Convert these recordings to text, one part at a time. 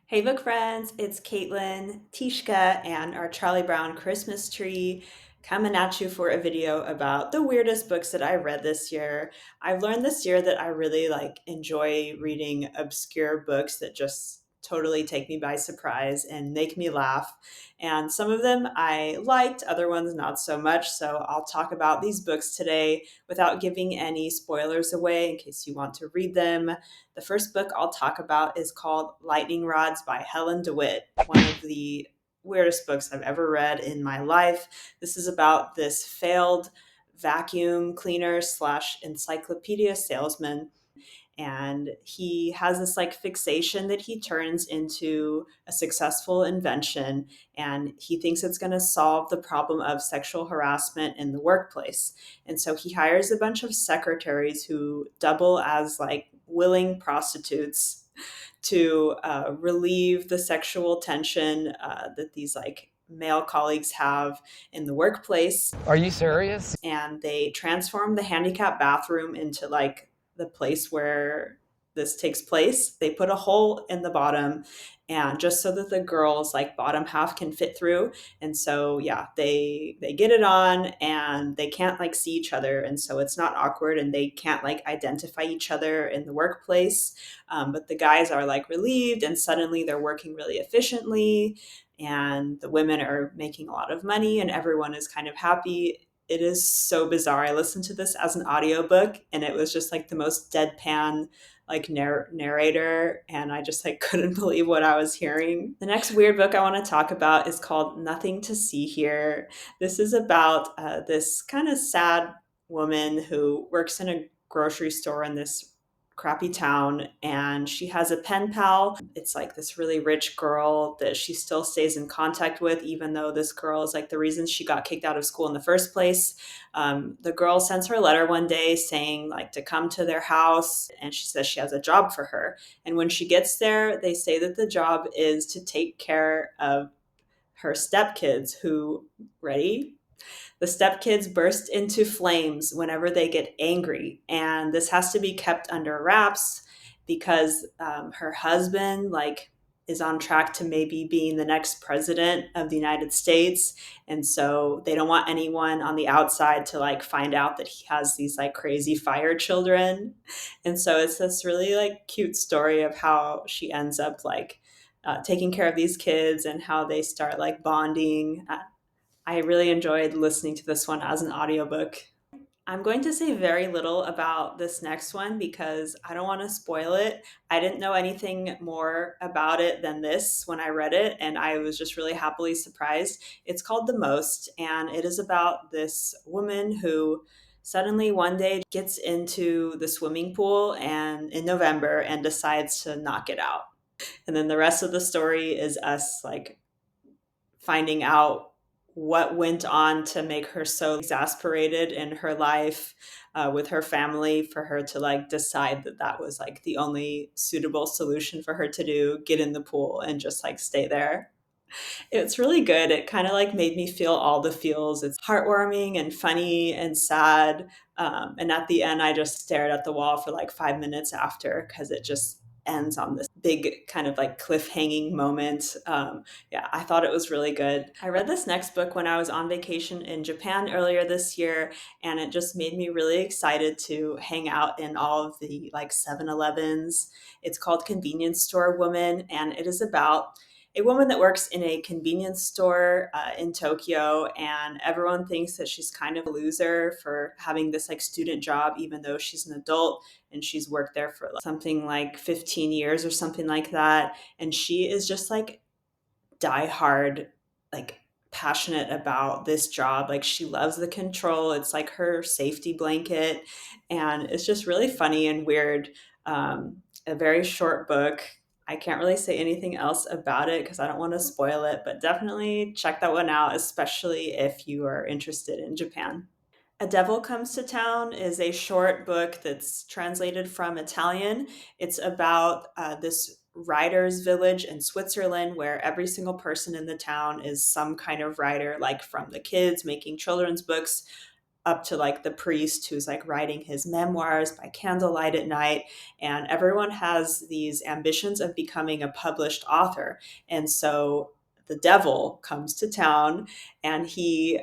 Hey, book friends, it's Caitlin, Tishka, and our Charlie Brown Christmas tree coming at you for a video about the weirdest books that I read this year. I've learned this year that I really enjoy reading obscure books that just totally take me by surprise and make me laugh. And some of them I liked, other ones not so much. So I'll talk about these books today without giving any spoilers away in case you want to read them. The first book I'll talk about is called Lightning Rods by Helen DeWitt, one of the weirdest books I've ever read in my life. This is about this failed vacuum cleaner slash encyclopedia salesman, and he has this fixation that he turns into a successful invention, and he thinks it's going to solve the problem of sexual harassment in the workplace. And so he hires a bunch of secretaries who double as willing prostitutes to relieve the sexual tension that these male colleagues have in the workplace. Are you serious? And they transform the handicap bathroom into the place where this takes place. They put a hole in the bottom, and just so that the girls bottom half can fit through. And so yeah, they get it on, and they can't see each other, and so it's not awkward, and they can't identify each other in the workplace. But the guys are relieved, and suddenly they're working really efficiently, and the women are making a lot of money, and everyone is kind of happy. It is so bizarre. I listened to this as an audiobook, and it was just the most deadpan narrator, and I just couldn't believe what I was hearing. The next weird book I want to talk about is called Nothing to See Here. This is about this kind of sad woman who works in a grocery store in this crappy town, and she has a pen pal. It's this really rich girl that she still stays in contact with, even though this girl is the reason she got kicked out of school in the first place. The girl sends her a letter one day saying to come to their house, and she says she has a job for her. And when she gets there, they say that the job is to take care of her stepkids who, ready? The stepkids burst into flames whenever they get angry, and this has to be kept under wraps because her husband is on track to maybe being the next president of the United States, and so they don't want anyone on the outside to find out that he has these crazy fire children. And so it's this really cute story of how she ends up taking care of these kids and how they start bonding. I really enjoyed listening to this one as an audiobook. I'm going to say very little about this next one because I don't want to spoil it. I didn't know anything more about it than this when I read it, and I was just really happily surprised. It's called The Most, and it is about this woman who suddenly one day gets into the swimming pool and in November and decides to not get out. And then the rest of the story is us finding out what went on to make her so exasperated in her life with her family for her to decide that that was the only suitable solution for her to do, get in the pool and just stay there. It's really good. It kind of made me feel all the feels. It's heartwarming and funny and sad. And at the end, I just stared at the wall for 5 minutes after because it just ends on this big kind of cliffhanging moment. Yeah, I thought it was really good. I read this next book when I was on vacation in Japan earlier this year, and it just made me really excited to hang out in all of the 7-Elevens. It's called Convenience Store Woman, and it is about a woman that works in a convenience store in Tokyo, and everyone thinks that she's kind of a loser for having this student job, even though she's an adult and she's worked there for something 15 years or something like that. And she is just die hard, passionate about this job. She loves the control. It's her safety blanket, and it's just really funny and weird. A very short book. I can't really say anything else about it because I don't want to spoil it, but definitely check that one out, especially if you are interested in Japan. A Devil Comes to Town is a short book that's translated from Italian. It's about this writer's village in Switzerland where every single person in the town is some kind of writer, from the kids making children's books up to like the priest who's like writing his memoirs by candlelight at night. And everyone has these ambitions of becoming a published author. And so the devil comes to town and he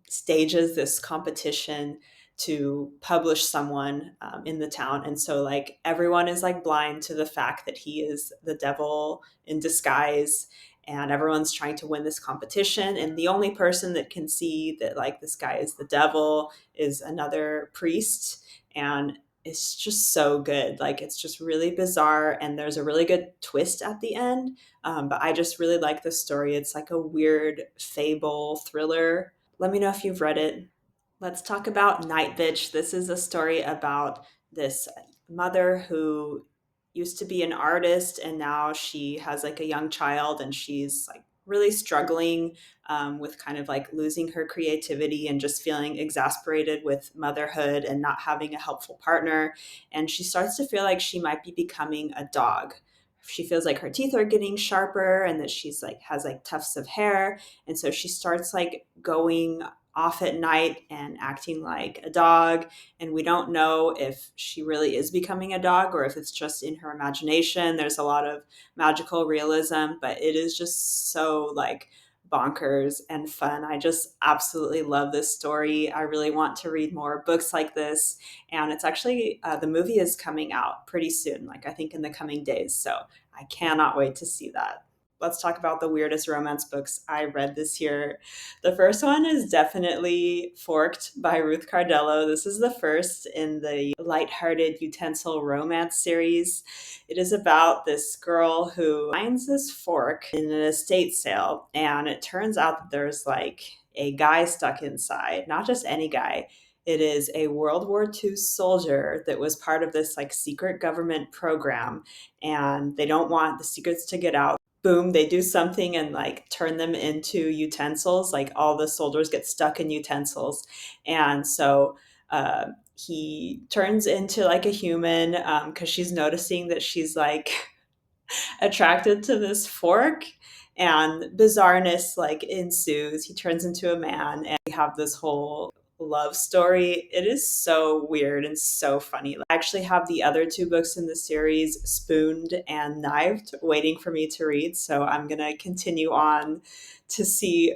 stages this competition to publish someone in the town. And so like everyone is like blind to the fact that he is the devil in disguise, and everyone's trying to win this competition, and the only person that can see that like this guy is the devil is another priest. And it's just so good. Like it's just really bizarre, and there's a really good twist at the end. But I just really like this story. It's like a weird fable thriller. Let me know if you've read it. Let's talk about Nightbitch. This is a story about this mother who used to be an artist, and now she has like a young child, and she's like really struggling with kind of like losing her creativity and just feeling exasperated with motherhood and not having a helpful partner. And she starts to feel like she might be becoming a dog. She feels like her teeth are getting sharper and that she's like has like tufts of hair. And so she starts like going off at night and acting like a dog. And we don't know if she really is becoming a dog or if it's just in her imagination. There's a lot of magical realism, but it is just so like bonkers and fun. I just absolutely love this story. I really want to read more books like this. And it's actually, the movie is coming out pretty soon, like I think in the coming days. So I cannot wait to see that. Let's talk about the weirdest romance books I read this year. The first one is definitely Forked by Ruth Cardello. This is the first in the lighthearted utensil romance series. It is about this girl who finds this fork in an estate sale, and it turns out that there's like a guy stuck inside, not just any guy. It is a World War II soldier that was part of this like secret government program, and they don't want the secrets to get out. Boom, they do something and like turn them into utensils. Like all the soldiers get stuck in utensils. And so he turns into like a human because she's noticing that she's like attracted to this fork, and bizarreness like ensues. He turns into a man and we have this whole love story. It is so weird and so funny. I actually have the other two books in the series, Spooned and Knived, waiting for me to read. So I'm going to continue on to see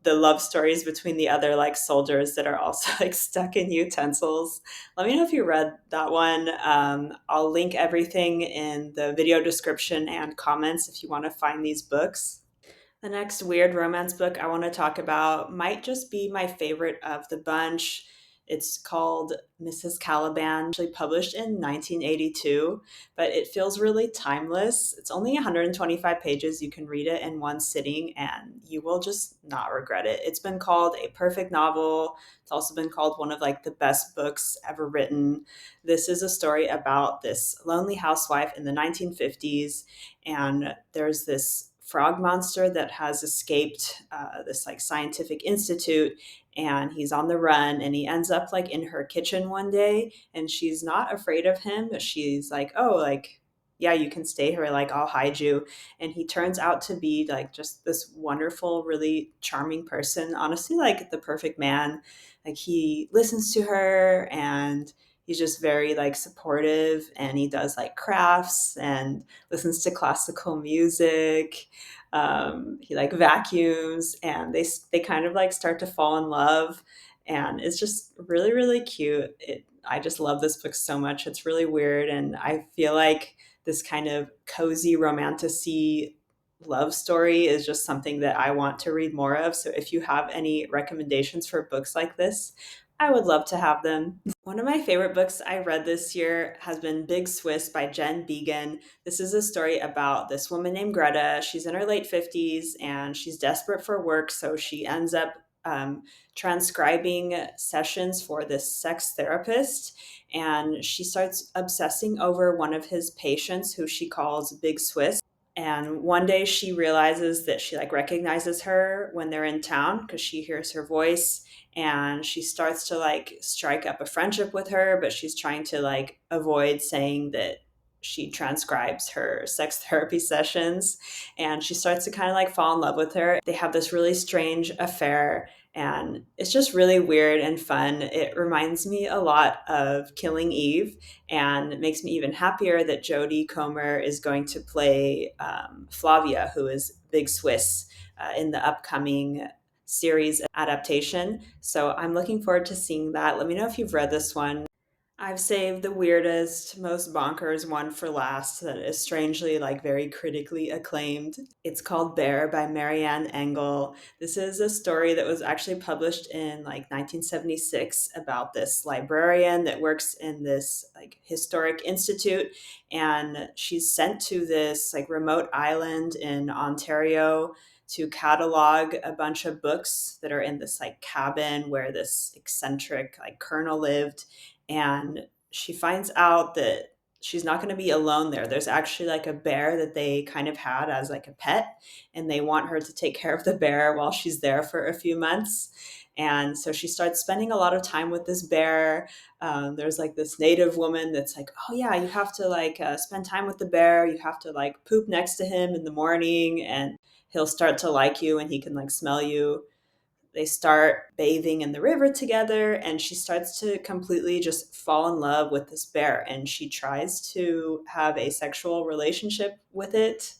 the love stories between the other like soldiers that are also like stuck in utensils. Let me know if you read that one. I'll link everything in the video description and comments if you want to find these books. The next weird romance book I want to talk about might just be my favorite of the bunch. It's called Mrs. Caliban, actually published in 1982, but it feels really timeless. It's only 125 pages. You can read it in one sitting and you will just not regret it. It's been called a perfect novel. It's also been called one of like the best books ever written. This is a story about this lonely housewife in the 1950s, and there's this frog monster that has escaped this like scientific institute, and he's on the run, and he ends up like in her kitchen one day, and she's not afraid of him. She's like, oh, like, yeah, you can stay here, like I'll hide you. And he turns out to be like just this wonderful, really charming person, honestly like the perfect man. Like he listens to her, and he's just very like supportive, and he does like crafts and listens to classical music. He like vacuums, and they kind of like start to fall in love, and it's just really really cute. I just love this book so much. It's really weird, and I feel like this kind of cozy romantasy love story is just something that I want to read more of. So if you have any recommendations for books like this, I would love to have them. One of my favorite books I read this year has been Big Swiss by Jen Beagin. This is a story about this woman named Greta. She's in her late 50s and she's desperate for work, so she ends up transcribing sessions for this sex therapist. And she starts obsessing over one of his patients who she calls Big Swiss. And one day she realizes that she like recognizes her when they're in town because she hears her voice, and she starts to like strike up a friendship with her, but she's trying to like avoid saying that she transcribes her sex therapy sessions. And she starts to kind of like fall in love with her. They have this really strange affair, And it's just really weird and fun. It reminds me a lot of Killing Eve, and it makes me even happier that Jodie Comer is going to play Flavia, who is Big Swiss, in the upcoming series adaptation. So I'm looking forward to seeing that. Let me know if you've read this one. I've saved the weirdest, most bonkers one for last that is strangely very critically acclaimed. It's called Bear by Marian Engel. This is a story that was actually published in 1976 about this librarian that works in this historic institute, and she's sent to this remote island in Ontario to catalog a bunch of books that are in this cabin where this eccentric colonel lived. And she finds out that she's not going to be alone there. There's actually a bear that they kind of had as a pet, and they want her to take care of the bear while she's there for a few months. And so she starts spending a lot of time with this bear. There's this native woman that's oh yeah, you have to spend time with the bear. You have to poop next to him in the morning, and he'll start to like you, and he can smell you. They start bathing in the river together, and she starts to completely just fall in love with this bear, and she tries to have a sexual relationship with it.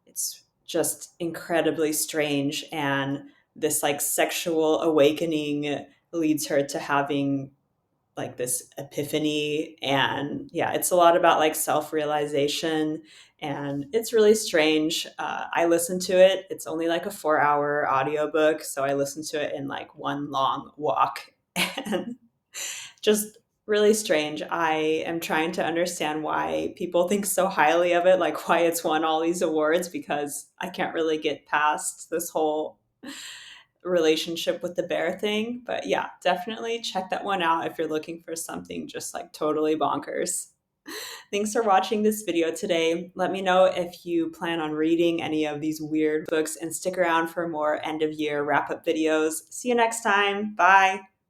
It's just incredibly strange, and this sexual awakening leads her to having this epiphany. And yeah, it's a lot about self-realization, and it's really strange. I listened to it. It's only a 4-hour audiobook, so I listened to it in one long walk. And just really strange. I am trying to understand why people think so highly of it, why it's won all these awards, because I can't really get past this whole relationship with the bear thing. But yeah, definitely check that one out if you're looking for something just totally bonkers. Thanks for watching this video today. Let me know if you plan on reading any of these weird books, and stick around for more end of year wrap up videos. See you next time. Bye.